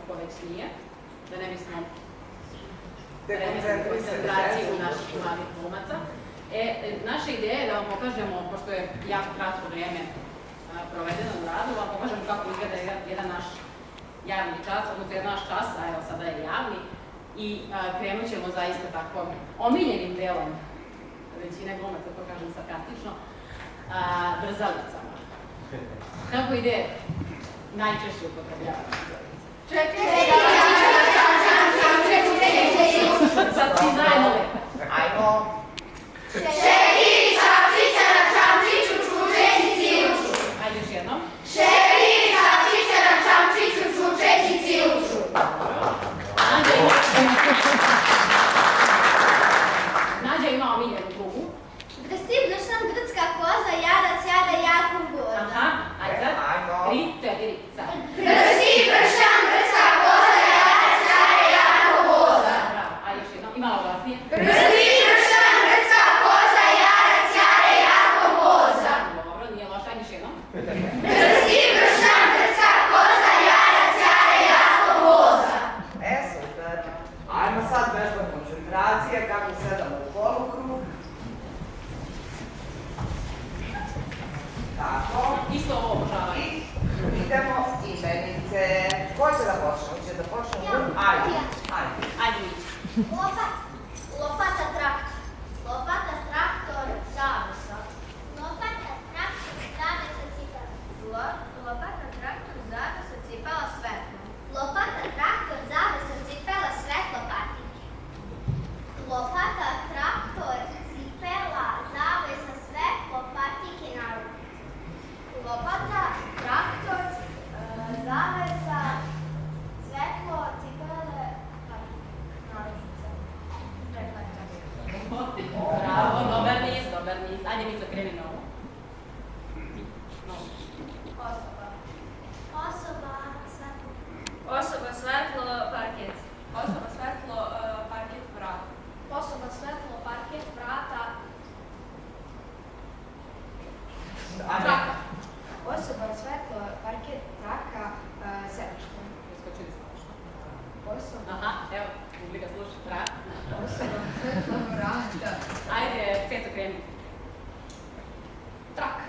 ko već nije, da ne bismo remetili koncentraciju naših mladih glumaca. Naša ideja je da vam pokažemo, pošto je jako kratko vreme provedeno u radu, vam pokažemo kako izgleda jedan naš javni čas, odnosno jedan naš čas, a evo sada je javni, i krenut ćemo zaista tako omiljenim delom, većine glumaca, to kažem sarkastično, brzalicama. Kako ide najčešće upotrebljavati brzavice? Sad svi zajedno lepo. Ajmo. Čekiri, čapčičara, čamčiću, čučećici, uču. Ajde još jednom. Čekiri, čapčičara, čamčiću, čučećici, uču. Nađa ima omiljenu drugu. Brsti, bršan, brdska koza, jadac, jada, jarkom voda. Aha, ajde sad. 3, 4, sad. Brsti, bršan, brdska koza, jadac, jada, jarkom voda. Bravo, ajde još jednom. I malo glasnije. Brsti, bršan, brdska koza, jadac, jada, jarkom voda. Dobro, nije loše, ajde još jednom. Brsti, bršan, brdska koza, jadac, jada, jarkom voda. Super. Ajmo sad vežba koncentracije, kako sedamo u polukrug. Tako. Isto ovo obožavam. I idemo imenice. Ko će da počne? Hoće da počne? Ajde. Ajde mi. Lopata, traktor. Lopata, traktor, zavesa. Lopata, traktor, zavesa, cipela. Lopata, traktor, zavesa, cipela, svetlo. Lopata, traktor, zavesa, cipela, svetlo, patike. Lopata, traktor, cipela, zavesa, svetlo, patike, naručice. Lopata, traktor, zavesa, svetlo, cipele, patike, naručice. Bravo, dobar niz, dobar niz. Ajde mi zakreni na ovo. Osoba. Osoba, svetlo. Osoba, svetlo, parket. Osoba, svetlo, parket, vrata. Osoba, svetlo, parket, vrata. Traka. Osoba, svetlo, parket, traka, sedište. Iskočili smo nešto. Osoba, Aha, evo, publika sluša. Bravo. osoba, svetlo, vrata. Ajde, Ceco kreni. Traka.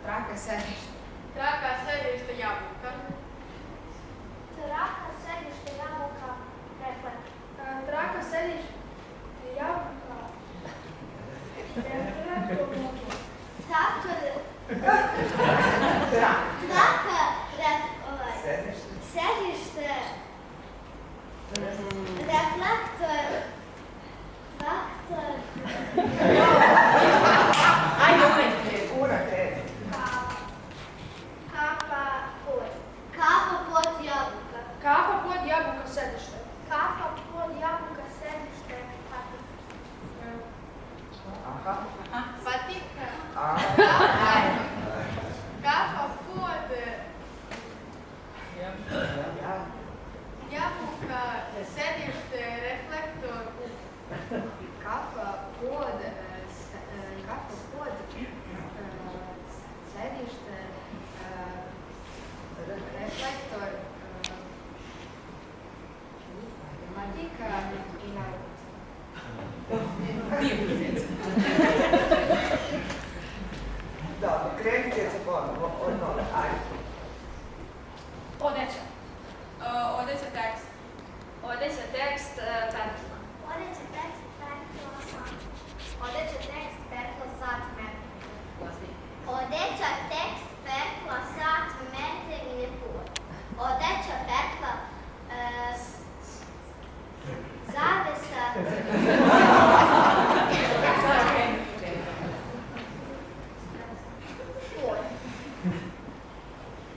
Traka, sedište. Traka, sedište, jabuka. Traka, sedište, jabuka, reflekt. Traka, sedište, jabuka. Reflektor, motor. Traktor, Traka. sedište, reflektor, traktor, Ajde, uredite. Ura kreni. kapa, pod. Kapa, pod, jabuka. Kafa, pod, jabuka, sedište. Kapa, pod, jabuka, sedište, patika. Aha. Patika. Kafa, pod, Jabuka, sedište, reflektor, kafa, pod, sedište, reflektor, patika i naručice. Divno, Ceco. Dobro, krenite se ponovo. Od nove. Ajde. Odeća. Odeća tekst. Odeća tekst, pertla. Odeća tekst, pertla, sat. Odeća tekst, pertla, sat, metar. Glasnije. Odeća tekst, pertla, sat, metar i nepor. Odeća pertla, zavesa. Sad kreni. Pod.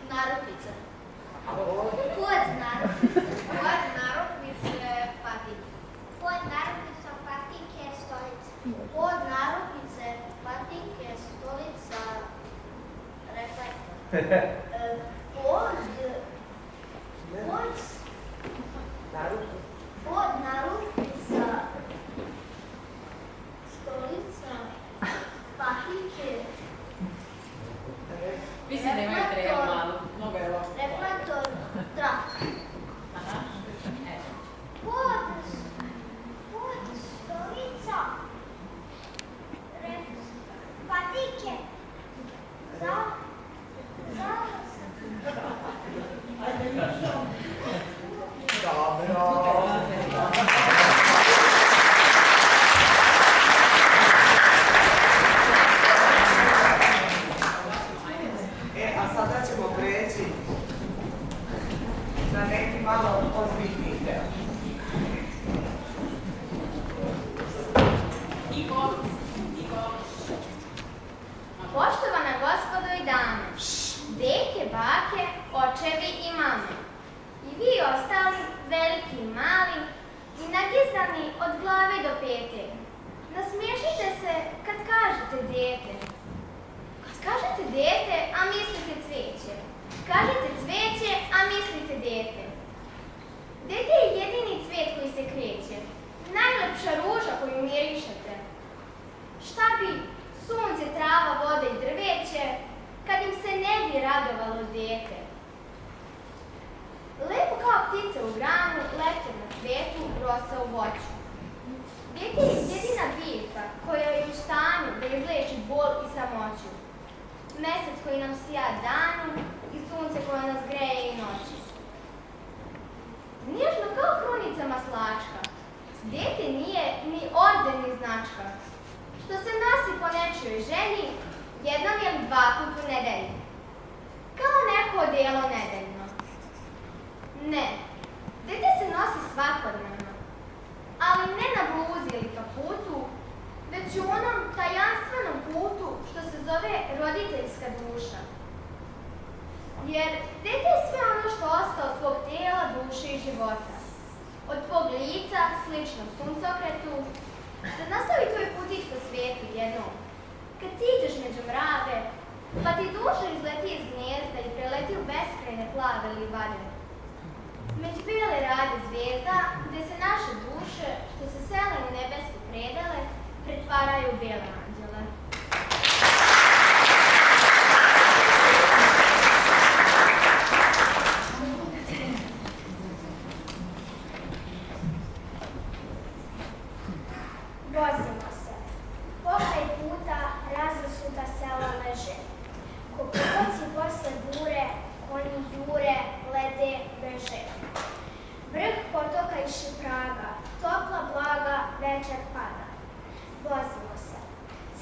Narukvica. Pod narukvice. Pod narukvice, patike. Pod narukvica, patike, stolica. Pod narukvice, patike, stolica, reflektor. Pod narukvica, stolica, patike, Mislim da imaju trebu malo. Mnogo je ovo. reflektor, traktor. neki malo ozbiljniji deo. Poštovana gospodo i dame, deke, bake, očevi i mame, i vi ostali, veliki i mali, i nagizdani od glave do pete, nasmiješite se kad kažete dete. Kažete dete, a mislite cveće. Kažete cveće, a mislite dete. Dete je jedini cvet koji se kreće, najlepša ruža koju mirišete. Šta bi sunce, trava, voda i drveće, kad im se ne bi radovalo dete? Lepo kao ptice u granu, lete na cvetu, rosa u voću. Dete je jedina biljka koja je u stanju da izleči bol i samoću. Mesec koji nam sija danju i sunce koje nas greje i noći. Nježno kao krunica maslačka, dete nije ni orden ni značka, što se nosi po nečijoj ženi jednom ili dva put u nedelji, kao neko odijelo nedeljno. Ne, dete se nosi svakodnevno, ali ne na bluzi ili kaputu, već u onom tajanstvenom putu što se zove roditeljska duša. Jer dete je sve ono što ostaje od tvog tijela, duše i života. Od tvog lica, sličnom suncokretu, da nastavi tvoj putić po svijetu jednom. Kad siđeš među mrave, pa ti duša izleti iz gnjezda i preleti u beskrajne plave livade. Među bele rade zvijezda, gde se naše duše, što se sele u nebeske predele, pretvaraju u bele anđele. Vozimo se. Pokraj puta razasuta sela leže. Ko potoci posle bure, konji jure, lede, beže. Vrh potoka iši praga, topla blaga, večer pada. Vozimo se.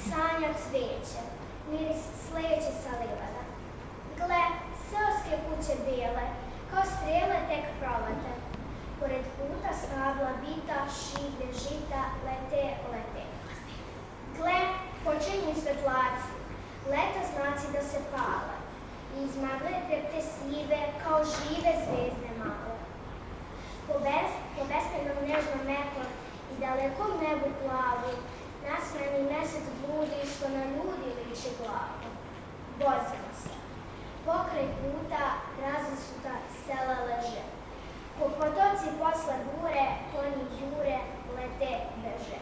Sanja cveće, miris sleće sa livada. Gle, seoske kuće bijele, kao strele tek prolete. Pored puta stabla bita, šiblje žita, lete, lete. Gle, počinju svetlaci, leta znaci da se pale. I iz magle trepte sive, kao žive zvezde male. Po beskrajnom nežnom metlom i dalekom nebu plavu, nasmejani mesec bludi što na ljudi liči glavu. Vozimo se. Pokraj puta razasuta sela leže. Ko potoci posle bure, konji jure, lete, beže.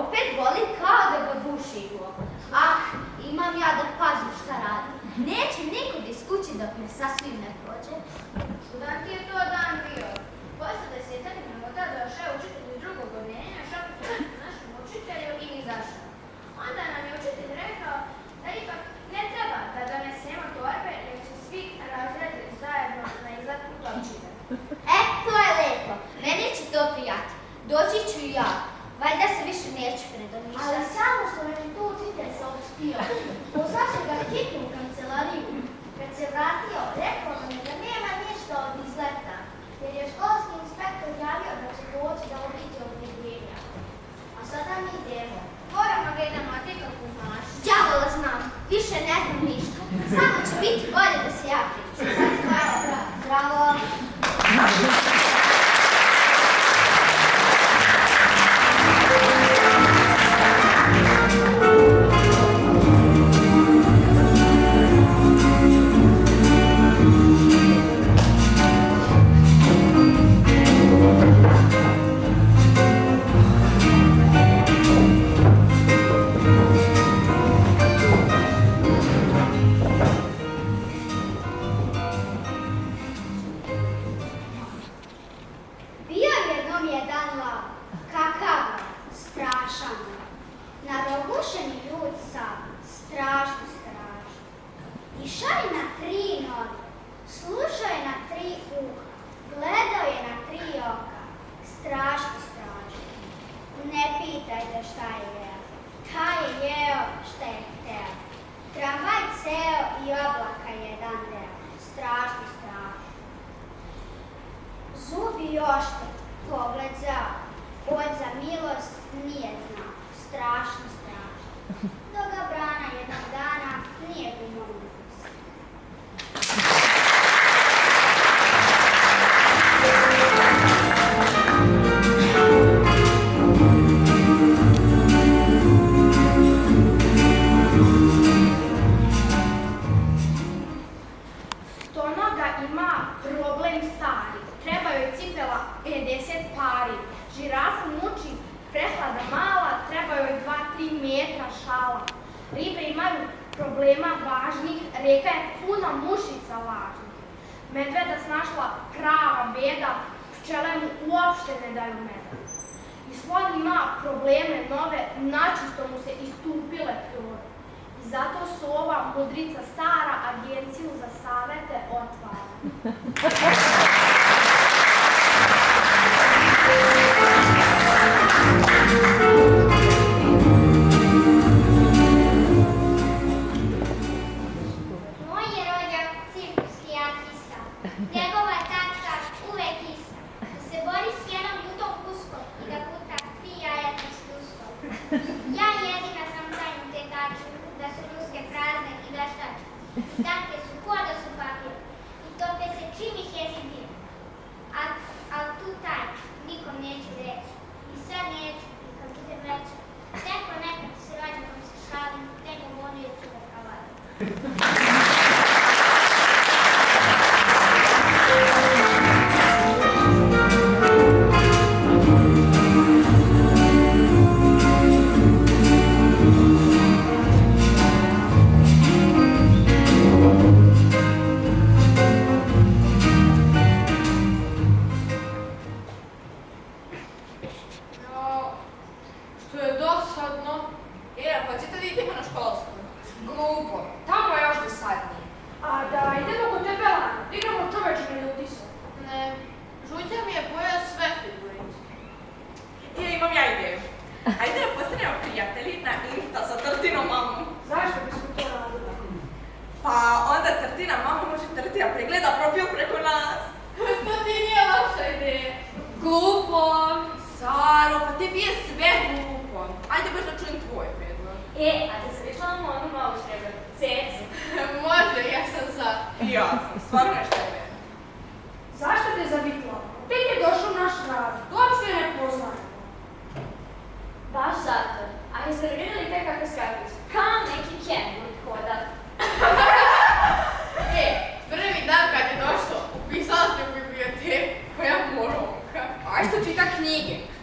opet boli kao da ga duši iglo. Ah, imam ja da pazim šta radim. Neću nikud iz kuće dok me sasvim ne prođe. Dan ti je to dan bio. Posle 10 minuta došao učitelj iz drugog odeljenja, šapnuo našem učitelju i izašao. Onda nam je učitelj rekao da ipak ne treba da donesemo torbe, jer će svi razredi zajedno na izlet u točine. E, to je lepo. Meni će to prijati. Doći ću i ja. Valjda se više neću predomišljati. Ali samo što nam je to učitelj saopštio. Pozvaće ga hitno u kancelariju. Kad se vratio, rekao nam je da nema ništa od izleta, jer je školski inspektor javio da će doći da obiđe objedinjenja. A sada mi idemo. Moramo ga idemo, a ti kako znaš? Đavola znam, više ne znam ništa. Samo će biti bolje da se ja pričam. Zdravo.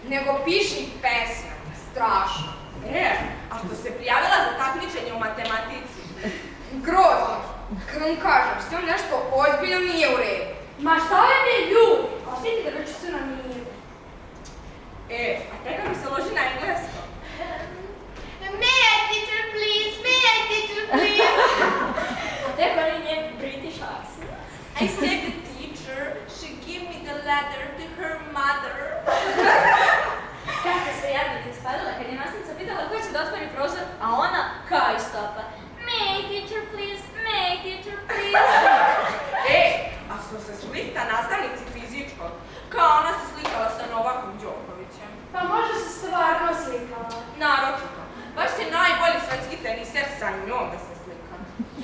Nego piši pesme. strašno. A što se prijavila za takmičenje u matematici? Grozno. Kad vam kažem, s njom nešto ozbiljno nije u redu. Ma šta je ljudi? Ostite da već su na miru. A teka mi se loži na engleskom. May I teacher please? May I teacher please? Teko li nje British accent? I said the teacher should give me the letter to her mother. Kako se jadnica ispadila kad je nastavnica pitala ko će da otvori prozor, a ona kao istopa. May teacher please, may teacher please. A što se slika nastavnici fizičkog, kao ona se slikala sa Novakom Đokovićem. Pa možda se stvarno slikala. Naročito, baš će najbolji svetski teniser sa njom da se slika.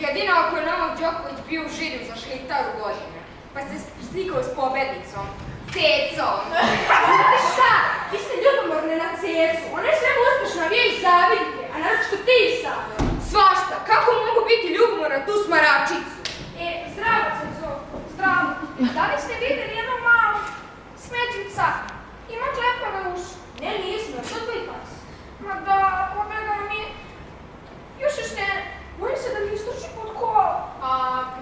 Jedino ako je Novak Đoković bio u žiriju za šlitaru godine, pa se slikao s pobednicom. Cecom. Znate šta? Vi ste ljubomorne na Cecu. Ona je svema uspešna, vi joj zavidite, a naročito ti sada. Svašta, kako mogu biti ljubomorna tu smaračicu? Zdravo, Ceco, zdravo. Da li ste vidjeli jednu malu smeđica? Ima klepave uši. Ne, nismo, što tvoj pas? Ma da, pobegala mi je. Još i štene. Bojim se da mi istrči pod kola. A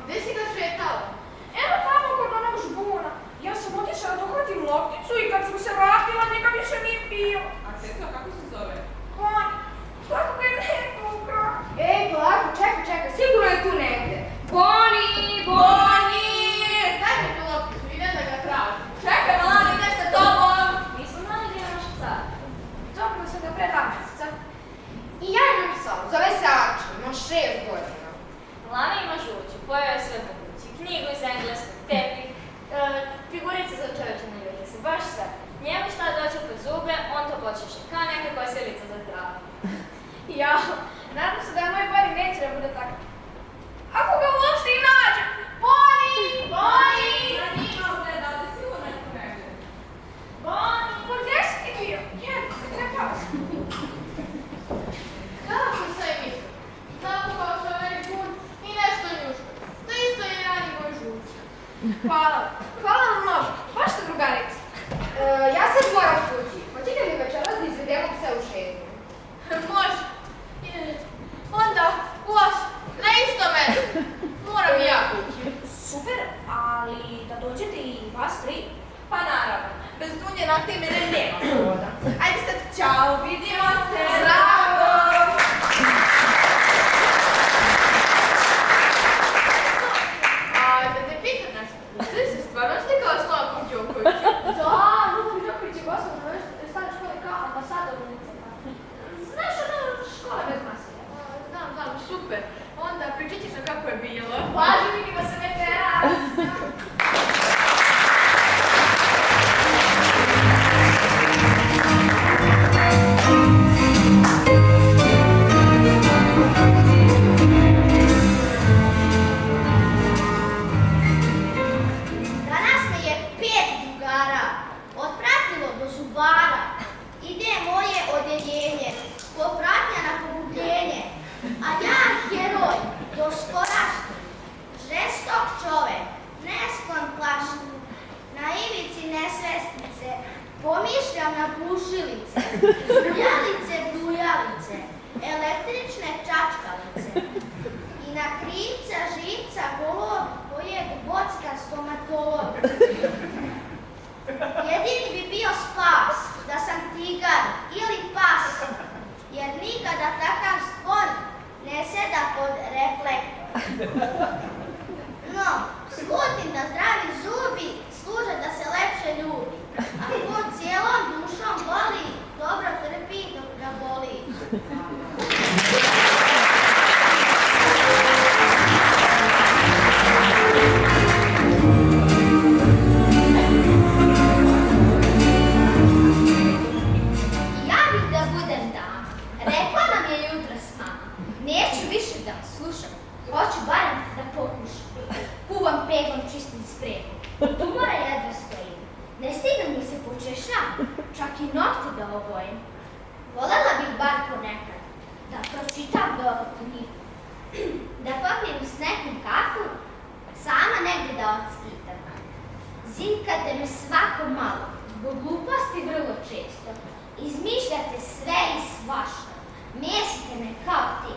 gde si ga šetala? Evo tamo kod onog žbuna. Ja sam otišla da uhvatim lopticu i kad sam se vratila, njega više nije bio. A Ceco, kako se zove? On, svako ga je neko ukrao. Polako, čekaj, sigurno je tu negde. Boni! Daj mi tu lopticu, idem da ga tražim. Čekaj, Malana, idem sa tobom! Nisam znala gdje je naš car. Dobila sam ga pre 2 mjeseca. I ja imam psa, zove se Arčin, ima 6 godina. Lana ima žuću, pojeo je sve po kući, knjigu iz engleskog, tepih, figurice za čovječe na ljude se, baš sve. Njemu šta dođe pod zube, on to počeše, kao neka kosilica za travu. Ja, nadam se da je moj Bori neće da bude tako. Ako ga uopšte i nađem! Boni! Ja njima ugleda, ali sigurno je tu negdje. Boni! Pa gdje si ti bio? Trebao sam. Kako sam sve mislila? Zapukao se ovaj pun i nešto njuško. To isto je radi moj žuč. Hvala vam mnogo, baš ste drugarice. Ja sad moram kući, hoćete mi večeras da izvedemo pse u šetnju? Može. Onda u 8, na isto mesto. Moram i ja kući. Super, ali da dođete i vas 3? Pa naravno, bez Dunje na te mene nema povoda. Ajde sad, čao, vidimo se! Zdravo! A da te pitam nešto, ti si stvarno slikala s Novakom Đokovićem? Da, Novak Đoković je gostao na stare škole kao ambasador UNICEF-a. Znaš ono škola bez nasilja? Znam, super. Onda pričat ćeš nam kako je bilo. Važi, vidimo se večeras! Danas me je 5 drugara otpratilo do zubara. Ide moje odjeljenje, popratnja na pogubljenje. A ja, heroj, doskorašnji, žestok čovek, nesklon plašni, na ivici nesvestice, pomišljam na bušilice, zujalice, dujalice, električne čačkalice. I na krivca, živca, golog, kojeg bocka stomatolog. Jedini bi bio spas, da sam tigar ili pas, jer nikada takav stvor ne seda pod reflektor. No, slutim da zdravi zubi služe da se lepše ljubi, a ko cijelom dušom voli, dobro trpi dok ga boli. Ja bih da budem dama, rekla nam je jutros mama. Neću više da slušam, hoću barem da pogledam.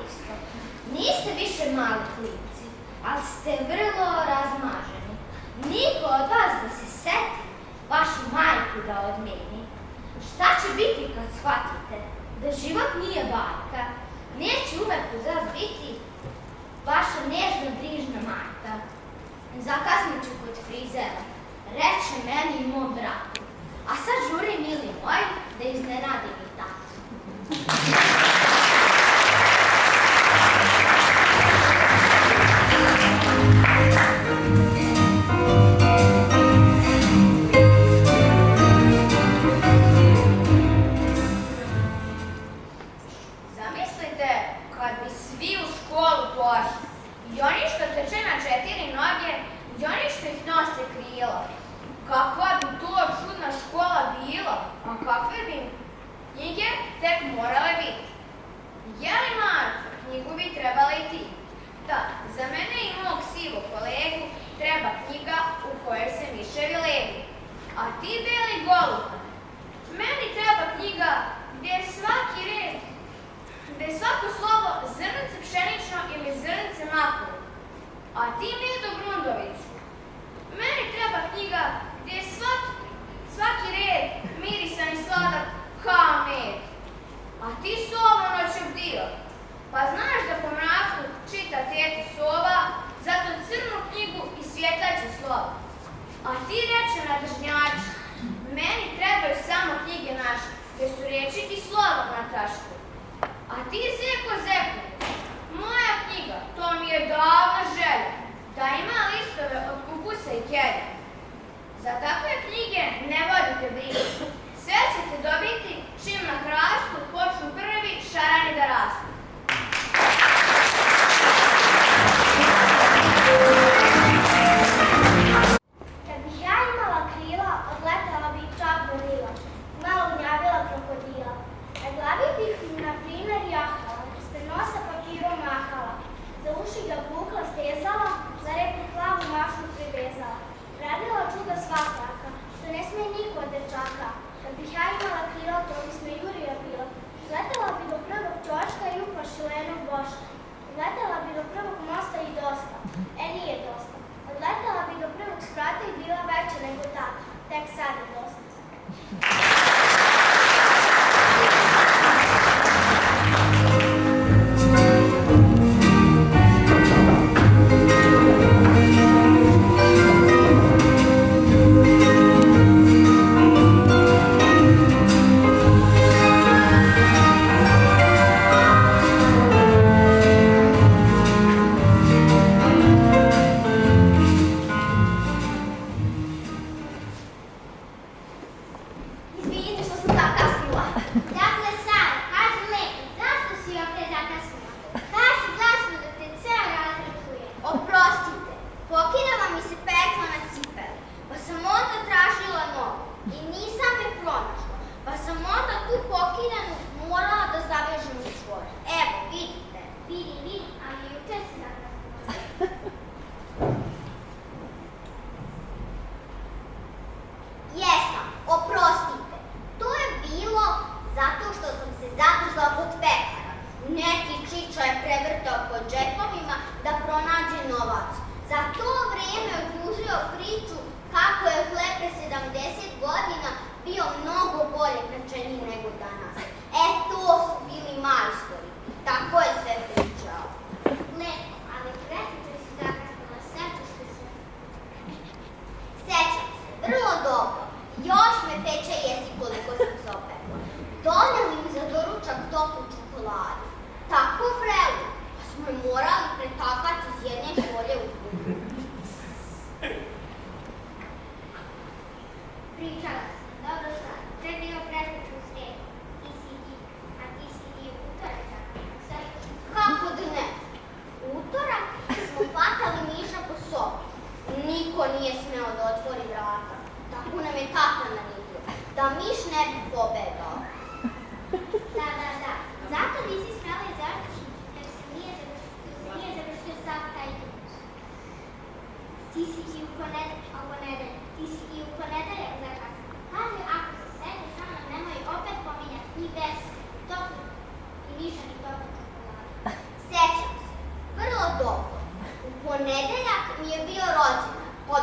isto. Niste više mali klinci, ali ste vrlo razmaženi. Niko od vas da se seti vašu majku da odmeni. Šta će biti kad shvatite da život nije bajka? Neće uvek uz vas biti vaša nežna, brižna majka. Zakasnit ću kod frizera, reče meni i mom bratu. A sad žuri, mili moj, da iznenadim i tatu. Zamislite kad bi svi u školu pošli. I oni što trče na 4 noge, i oni što ih nose krila. Kakva bi to čudna škola bila, a kakve bi knjige tek morale biti. Jeli Marco, knjigu bi trebala i ti. Da, za mene i mog sivog kolegu treba knjiga u kojoj se miševi levi. A ti, beli golube, meni treba knjiga gdje je svaki red, gdje je svako slovo zrnce pšenično ili zrnce maklo. A ti, Medo Brundoviću, meni treba knjiga gdje je svaki red mirisan i sladak kao med. A ti, Sovo noćobdio, pa znaš da po mraku čita teti Sova, zato crnu knjigu i svjetlaće slova. A ti, reče nadržnjači, meni trebaju samo knjige naše, gdje su rečiti slova na tašku. A ti, Zeko Zeković, moja knjiga, to mi je davna želja, da ima listove od kupusa i kelja. Za takve knjige ne vodite brigu, sve ćete dobiti čim na hrastu počnu prvi šarani da rastu. Kad bih ja imala krila, odletala bih čak do Nila, malo gnjavila krokodila. Na glavi bih, na primer, jahala, ispred nosa papirom mahala, za uši ga vukla stezala, za reku plavu mašnu privezala. Radila čuda svakaka, što ne sme niko od dečaka. Kad bih ja imala krila, to bi sme Jurija bila. Letela bi do prvog čoška i upašilenog boška. Odletela bi do prvog mosta i dosta. Nije dosta. Odletela bi do prvog sprata i bila veća nego tako. Tek sad je dosta.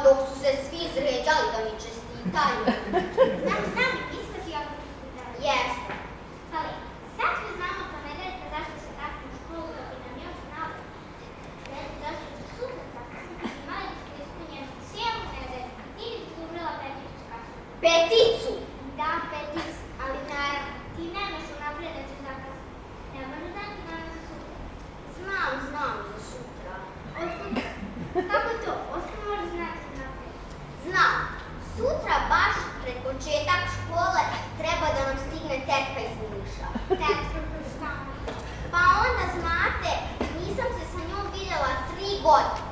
dok su se svi izređali da mi čestitaju. Znam, ispati ako ti ispitali. Jeste. Ali, sad svi znamo pametajka zašto se kasni u školu da bi nam još znali. Zašto će sutra zakasniti imali smo ispunjenu cijelu nedelju i ti bi služila peticu kasniti. Peticu! Da, peticu, ali naravno, ti nemaš unaprijed da ćeš zakasniti. Ne možeš znati naravno sutra. Znam za sutra. Otkud? Kako to? Otkud možeš znati unaprijed? Znam. Sutra baš pred početak škole treba da nam stigne tetka iz Niša. Tetka, šta? Pa onda znate, nisam se sa njom vidjela 3 godine.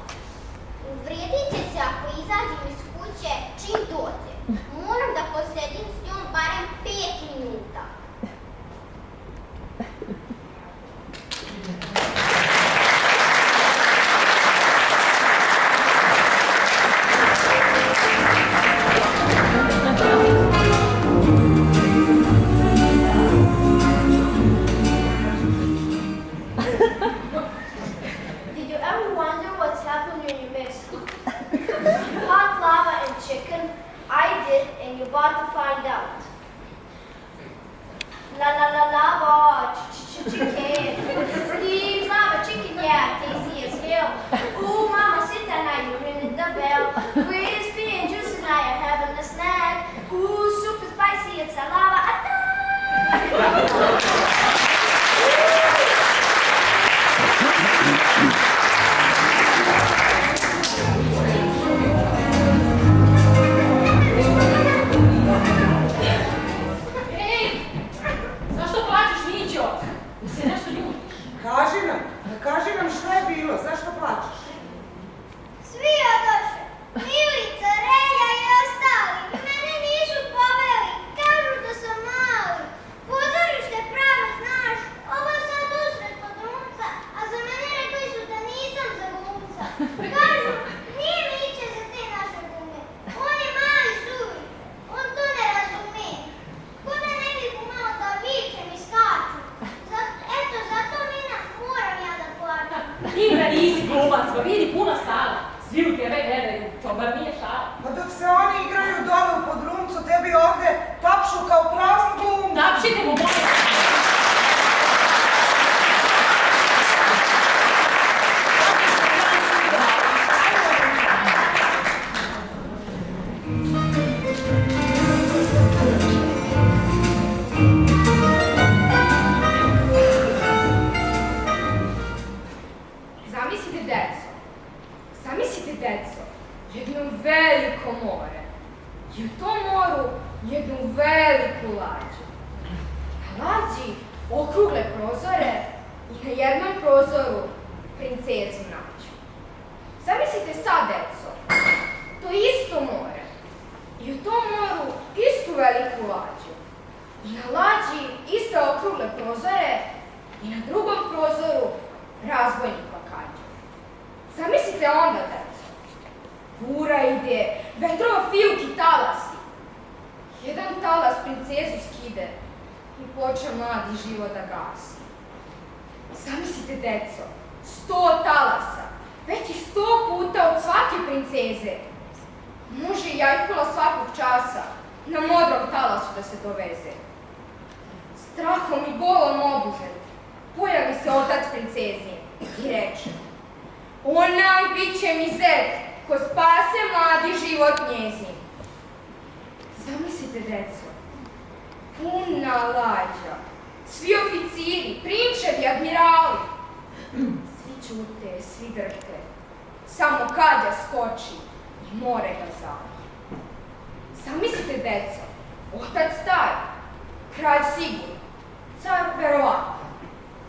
Uvrijedit će se ako izađem iz kuće čim dođe. Moram da posjedim s njom barem 5 minuta. Did you ever wonder what's happened when you mix hot lava and chicken? I did, and you're about to find out. Lava, chicken. Steve's lava chicken, yeah, tasty as hell. Ooh, mama, sit down now, you're ringing the bell. Crispy and juicy, now you're having a snack. Ooh, super spicy, it's a lava attack. Zašto plačeš, Mićo? Mi se nešto ljutiš. Kaži nam šta je bilo, zašto plačeš? Svi odoše. Milica, Relja i ostali. Mene nisu poveli. Kažu da sam mali. Pozorište pravo znaš. Ovo sad usred kod glumca. A za mene rekli su da nisam za glumca. Kažu, nije Miće za te naše glume. On je mali suvi. On to ne razumije. Ko da ne bih umao da vičem i skaču. Eto, zato Mina moram ja da plačem. Ti da nisi glumac, pa vidi puno sala. Svi u tebe gledaju, to bar nije šala. Pa dok se oni igraju dole u podrumcu, tebi ovde tapšu kao prazni glumci. Napšite mu bolje. Zamislite, deco, jedno veliko more. I u tom moru jednu veliku lađu. Na lađi okrugle prozore i na jednom prozoru princezu nađu. Zamislite sad, deco, to isto more. I u tom moru istu veliku lađu. I na lađi iste okrugle prozore i na drugom prozoru razbojnika kađu. Zamislite onda, deco, bura ide, vetrova fijuki talasi. Jedan talas princezu skide i poče mladi život da gasi. Zamislite, deco, 100 talasa, već i 100 puta od svake princeze. Može i jajkula svakog časa na modrom talasu da se doveze. Strahom i bolom obuzet, pojavi se otac princezi i reče: onaj bit će mi zet, ko spase mladi život njezin. Zamislite, deco, puna lađa, svi oficiri, prinčevi, admirali. Svi ćute, svi drhte, samo Kađa skoči i more ga zali. Zamislite, deco, otac taj, kralj sigurno, car verovatno,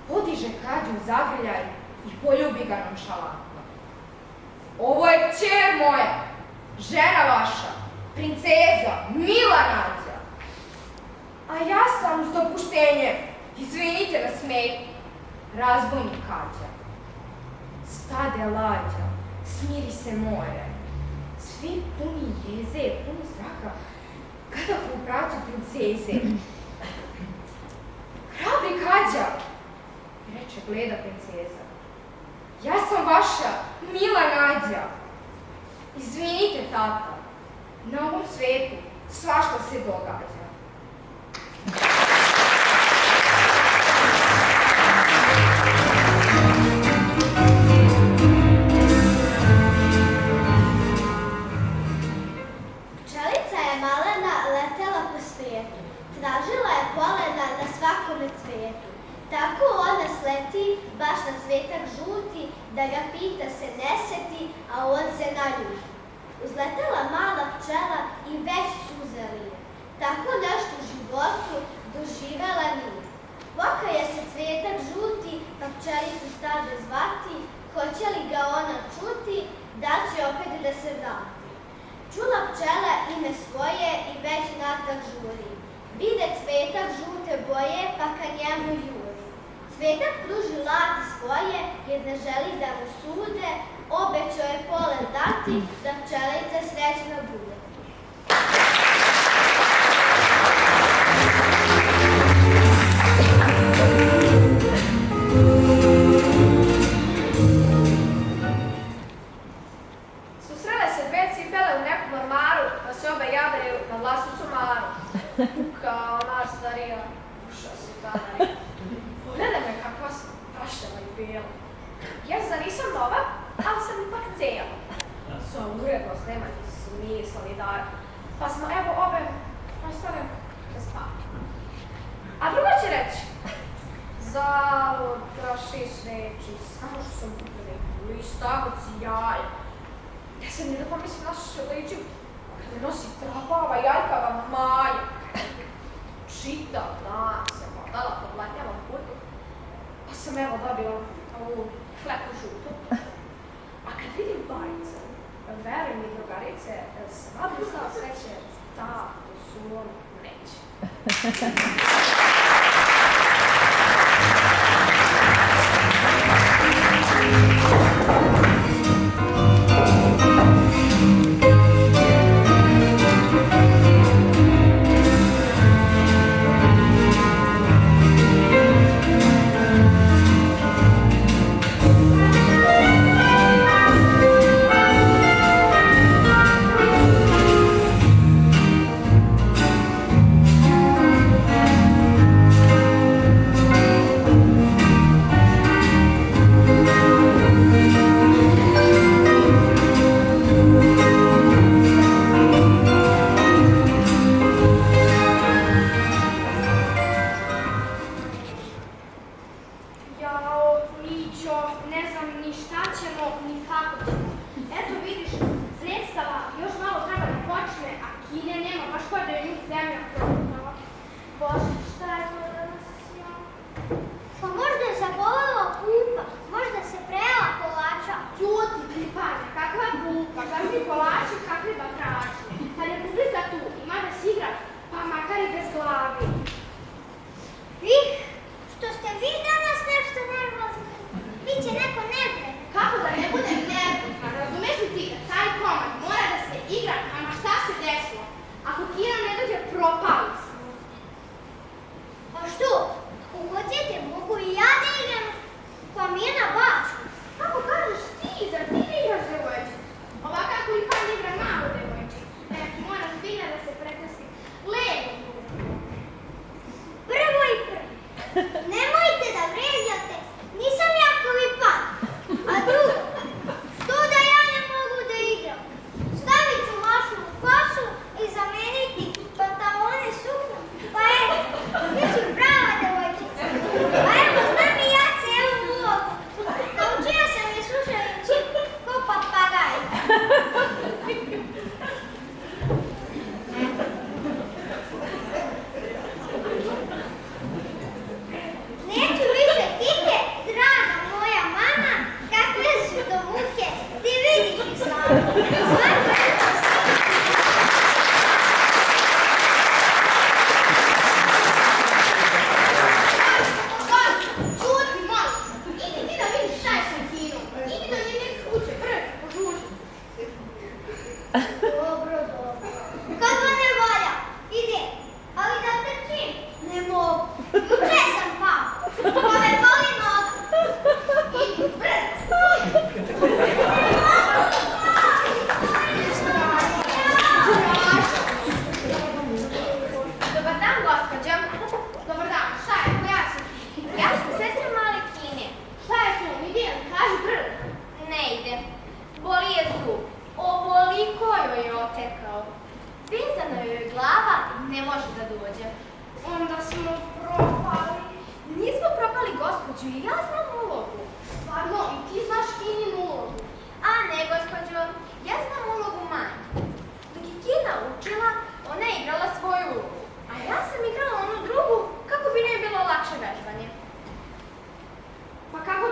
podiže Kađu u zagrljaj i poljubi ga nonšalantno. Ovo je kćer moja, žena vaša, princeza, mila Nađa. A ja sam s dopuštenjem, izvinite na smetnju, razbojnik Kađa. Stade lađa, smiri se more, svi puni jeze, puni straha, kada u pracu princeze. Hrabri Kađa, reče bleda princeza, ja sam vaša mila Nađa. Izvinite, tata, na ovom svetu svašta se događa. Pčelica je malena letela po svijetu. Tražila je polena na svakome cvijetu. Tako ona sleti baš na cvijetak žuti, da ga pita se ne seti, a on se naljuti. Uzletela mala pčela i već suze lije. Tako nešto u životu doživela nije. Pokaje se cvijetak žuti, pa pčelicu stade zvati, hoće li ga ona čuti, da će opet da se vrati. Čula pčela ime svoje i već natrag žuri. Vide cvetak žute boje, pa ka njemu juri. Cvetak pruži lati svoje, jer ne želi da mu sude, obećao je polen dati, da pčelica srećna bude. Susrele se dve cipele u nekom ormaru, pa se obe javljaju na vlastitu maru. Kao najstarija, uša si tanari. Pogledaj me kakva sam praštava i bijela. Ja za nisam nova, ali sam ipak cijela. Sva urednost nema ni smisla ni dar, pa smo evo ove ostavim da spavim. A druga će reći, zalud, trošiš reči, samo što sam kupili listavac i jaja. Ja sam ne da pomislim na što ličim, kad me nosi trapava jajkava Maja. Čitav dan se hodala po blatnjavom putu, pa sam evo dobila ovu fleku žutu. A kad vidim barice, veruj mi drugarice, sva bi znala sreće, ta u svom neće.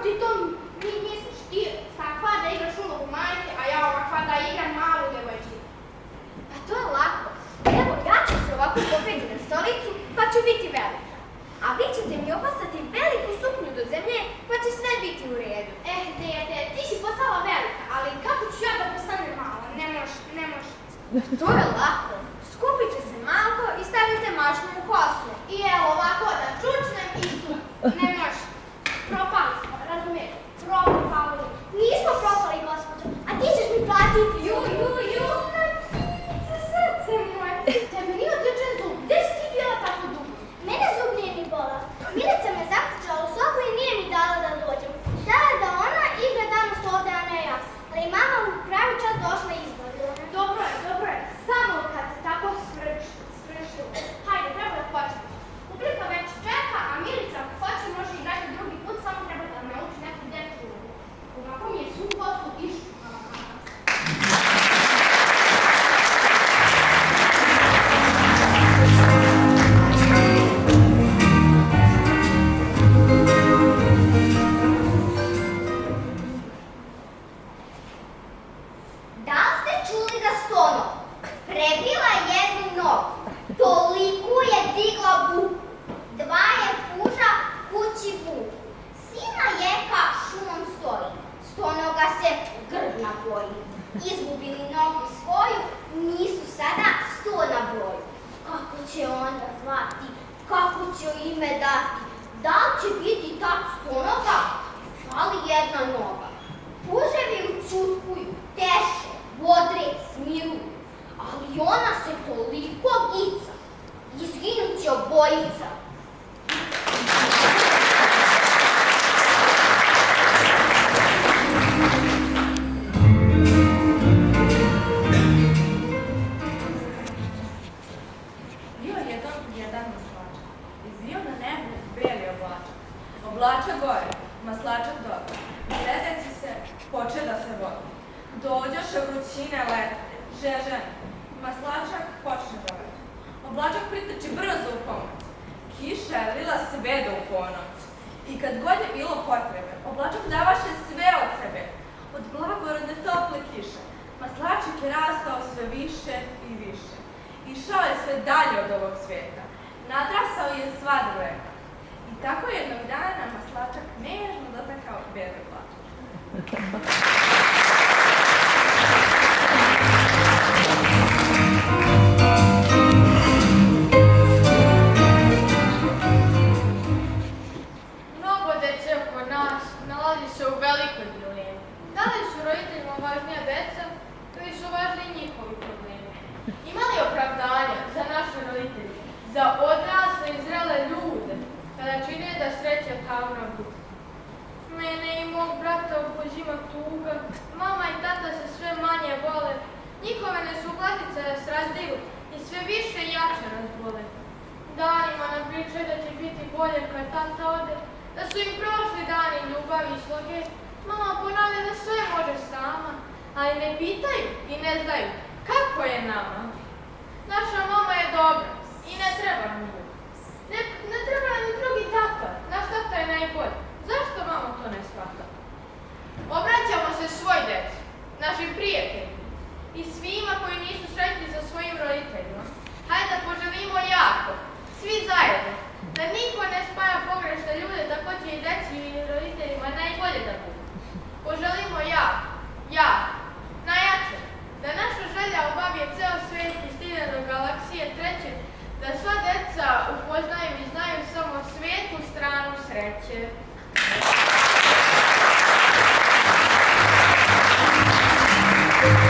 ti to misliš? Ti takva da igraš ulogu majke, a ja ovakva da igram malu djevojčicu. Pa to je lako. Evo, ja ću se ovako popeti na stolicu, pa ću biti velika. A vi ćete mi opasati veliku suknju do zemlje, pa će sve biti u redu. Dete, ti si postala velika, ali kako ću ja da postanem mala? Ne može. To je lako. Skupite se malko i stavite mašnu u kosu. I evo ovako da čučnem i tu. Ne može. Propali smo, razumiješ? Propali. Nismo propali, gospođo, a ti ćeš mi platiti. Ju, srce moje. Tebe nije otičen zub. Gde si ti bila tako dugo? Mene zub nije ni bola. Milica me zaključala u sobu i nije mi dala da dođem. Htjela je da ona igra danas ovde, a ne ja. Ali mama u pravi čas došla i izbavila me. Dobro je. Samo kad se tako sprešila. Hajde, treba da počnemo. Publika već čeka, a Milica ako hoće može igrati drugi put, samo treba da nauči neku dečju ulogu. Ovako mi je svu kosu iščupala. Da li ste čuli za Stono? Prebila jednu nogu. Toliko je digla buku. Dva je puža kući vuku. Sina jeka šumom stoji. Stonoga se grdna boji. Izgubili nogu svoju, nisu sada 100 na broju. Kako će onda zvati? Kako će ime dati? Da li će biti tak Stonoga? Fali jedna noga. Puževi ućutkuju, teše, bodre, smiruju. Ali ona se toliko gica, izginuće obojica. Bio jedan maslačak i bio na nebu beli oblačak. Oblačak gore, maslačak dole. Gledajući se, poče da se vodi. Dođoše vrućine leta, žežene, maslačak počne da leti. Oblačak priteči brzo u pomoć. Kiša je lila sve do u ponoć. I kad god je bilo potrebe, oblačak davaše sve od sebe. Od blagorodne tople kiše, maslačak je rastao sve više i više. Išao je sve dalje od ovog svijeta. Nadrasao je sva drveta. I tako jednog dana maslačak nežno dotakao beli oblačak. Mnogo dece oko nas nalazi se u velikoj dilemi. Da li su roditeljima važnija deca ili su važni njihovi problemi? Ima li opravdanja za naše roditelje, za odrasle i zrele ljude, kada čine da sreća tamna bude? Mene i mog brata opozima tuga, mama i tata se sve manje vole, njihove nesuglasice nas razdiru i sve više i jače nas bole. Danima nam pričaju da će biti bolje kad tata ode, da su im prošli dani ljubavi i sloge. Mama ponavlja da sve može sama, ali ne pitaju i ne znaju kako je nama. Naša mama je dobra i ne treba nam Bog. Ne treba nam ni drugi tata, naš tata je najbolji. Zašto mama to ne shvata? Obraćamo se svoj deci, našim prijateljima i svima koji nisu sretni sa svojim roditeljima. Hajde da poželimo jako, svi zajedno, da niko ne spaja pogrešne ljude, tako će i deci i roditeljima najbolje da budu. Poželimo jako, najjače, da naša želja obavije ceo svijet i stigne do galaksije treće, da sva deca upoznaju i znaju samo svijetlu stranu sreće. Thank you.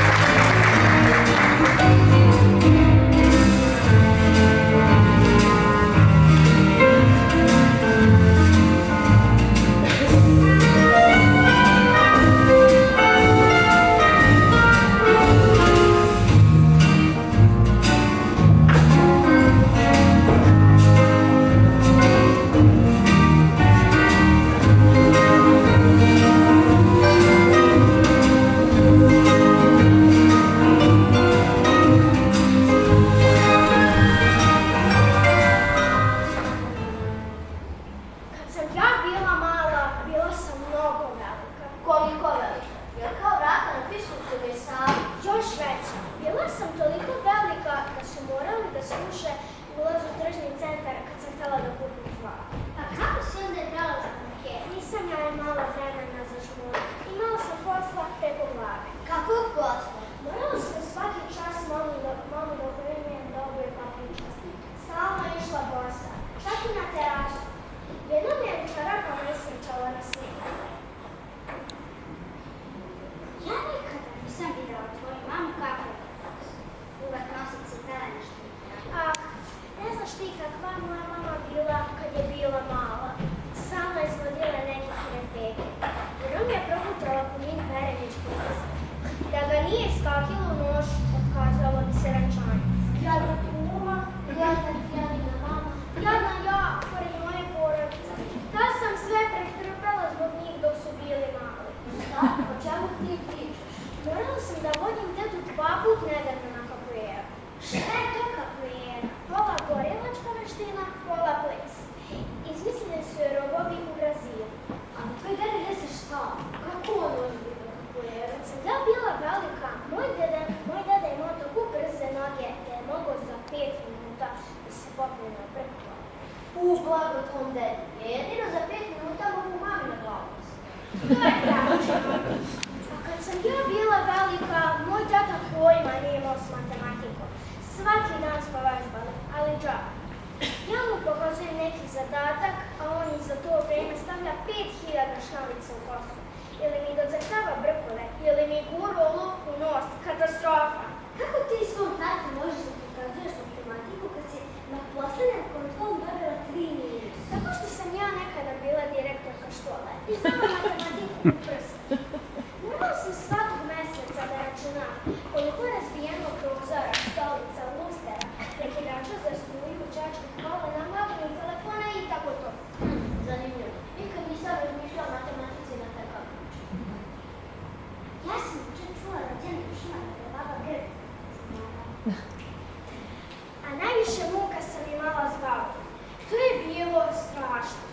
To je tačno. A kad sam ja bila velika, moj tata pojma nije imao s matematikom. Svaki dan smo vežbali, ali džaba. Ja mu pokazujem neki zadatak, a on i za to vreme stavlja 5000 šalica u kosu. Ili mi docrtava brkove, ili mi gura lopku u nos, katastrofa. Kako ti svom tati možeš da pokazuješ matematiku kad si na poslednjem kontrolu dobila 3 minusa? Tako što sam ja nekada bila direktorka škole i znala matematiku u prst. Morala sam svakog meseca da računam koliko je razbijeno prozora, stolica, lustera, prekidača za struju, đačkih kolena, mobilnih telefona i tako to. Zanimljivo. Nikad nisam razmišljala o matematici na takav način. Ja sam uče čula rođenu šimana da je baba grb. A najviše muka sam imala s babom. To je bilo strašno.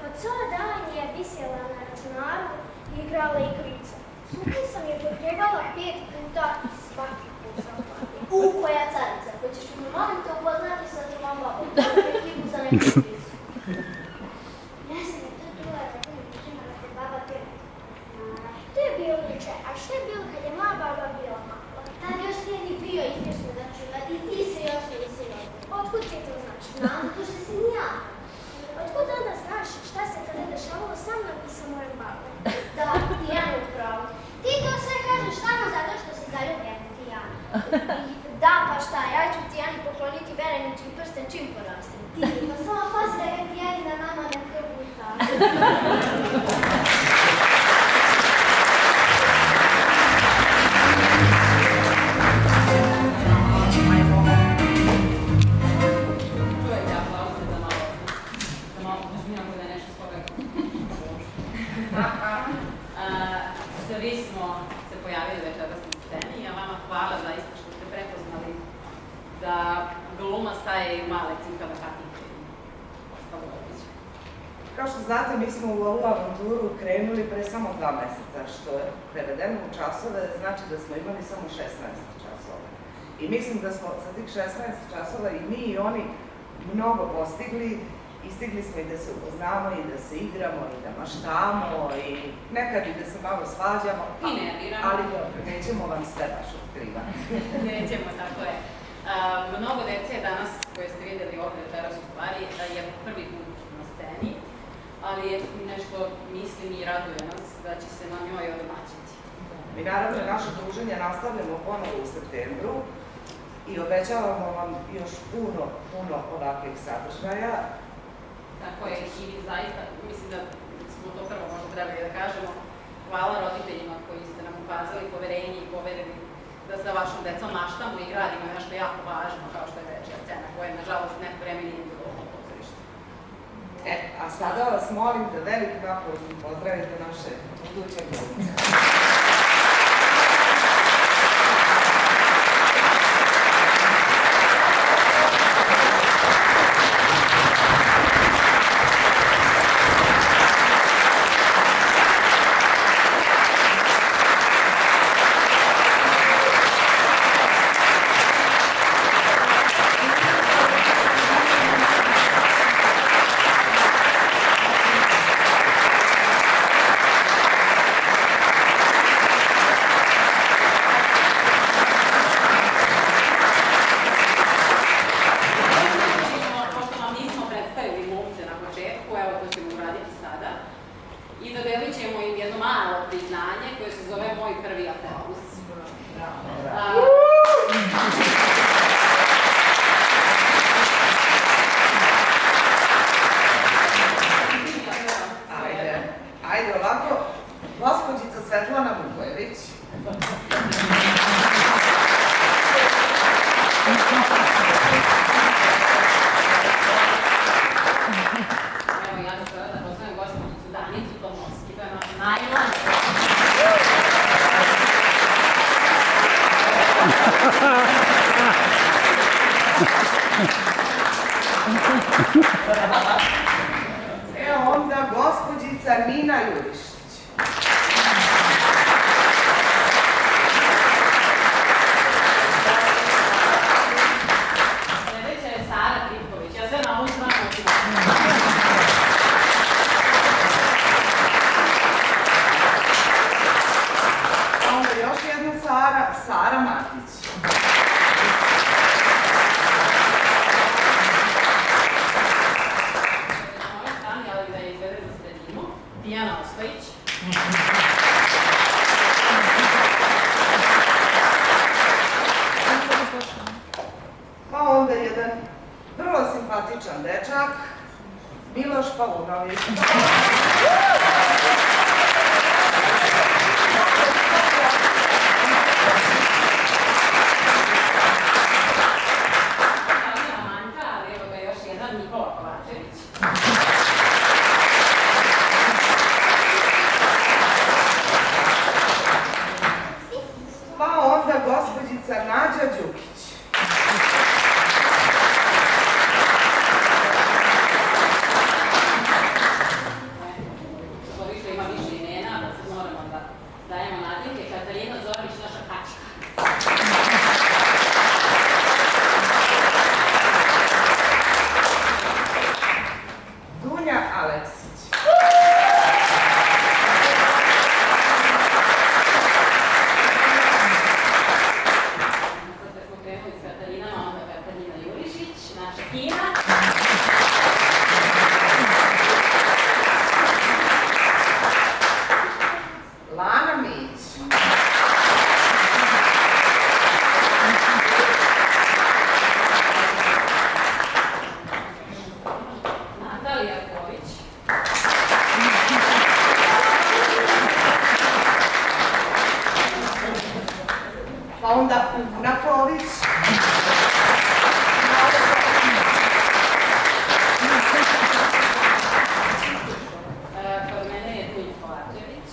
Od cela dan je visjela na računaru i igrala igrice. Sutra sam je potrebala 5 puta i svaki put sam platila. Koja carica, hoćeš mi molim te upoznati sa tvojom babom, da je ekipu za neku igricu. Ja sam je to čula rođenu šimana da je baba grb. To je bilo juče, a što je bilo kad je moja baba bila mala? Tad još nije ni bio izvješno računati i ti se još nisi rodio. Otkud ti to znaš? Znam, zato što si ni ja. Otkud onda znaš šta se tada dešavalo sa mnom i sa mojom babom? Da, Tijana je upravo. Ti to sve kažeš samo zato što si zaljubljena Tijana. Da, pa šta, ja ću Tijani pokloniti verenički prsten čim porastim. Ti, pa samo pazi da ga Tijani na nama ne probuta. Čujete aplauze za malo užminamo da je nešto svoga. Svi smo se pojavili večeras na sceni i ja vama hvala zaista što ste prepoznali da gluma staje i male cipele patike i ostalo obiće. Kao što znate, mi smo u ovu avanturu krenuli pre samo 2 meseca, što je prevedeno u časove, znači da smo imali samo 16 časova. I mislim da smo za tih 16 časova i mi i oni mnogo postigli, i stigli smo i da se upoznamo, i da se igramo, i da maštamo, i nekad i da se malo svađamo. I nerviramo. Ali dobro, nećemo vam sve baš otkrivati. Nećemo, tako je. Mnogo dece je danas, koje ste videli ovde večeras u stvari, je prvi put na sceni, ali je nešto, mislim i raduje nas, da će se na njoj odomaćiti. Mi naravno naše druženje nastavljamo ponovo u septembru i obećavamo vam još puno ovakvih sadržaja. Tako je, i zaista, mislim da smo to prvo možda trebali da kažemo, hvala roditeljima koji ste nam ukazali poverenje i poverili da sa vašom decom maštamo i gradimo nešto jako važno, kao što je dečja scena, koja nažalost neko vreme nije bilo u pozorištu. A sada vas molim da velikim aplauzom pozdravite naše buduće glumice. Ajde ovako, gospođica Svetlana Vukojević. Evo, ja ću sada da pozovem gospođicu Danicu Tomovski, to je naša najmlađa. Evo onda gospođica Nina Jurišić. Sledeća je Sara Tripković, ja sve na ovu stranu očinu. Lara Matić. Na ovoj strani, ali da je izvede za sredinu, Dijana Ostojić. Pa onda jedan vrlo simpatičan dečak, Miloš Paunović. Manjka, ali evo ga još jedan, Nikola Kovačević. Pa onda gospođica Nađa Đukić. Što više ima više imena, da se moramo da dajemo nadimke. Katarina Zorić, naša kačka. Dunja Aleksić. Sad kad smo krenuli s Katarinama, onda Katarina Jurišić, naša Kina. Lana Mić. Natalija Ković. Pa onda Pugna Ković. Kod mene je Dunja Kovačević.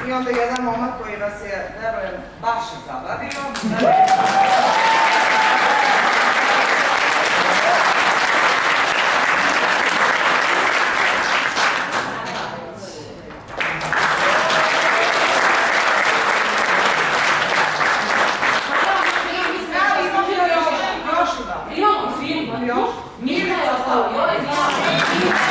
I onda jedan momak koji nas je, verujem, baš zabavio. Imamo film. Još? Milica Saviola.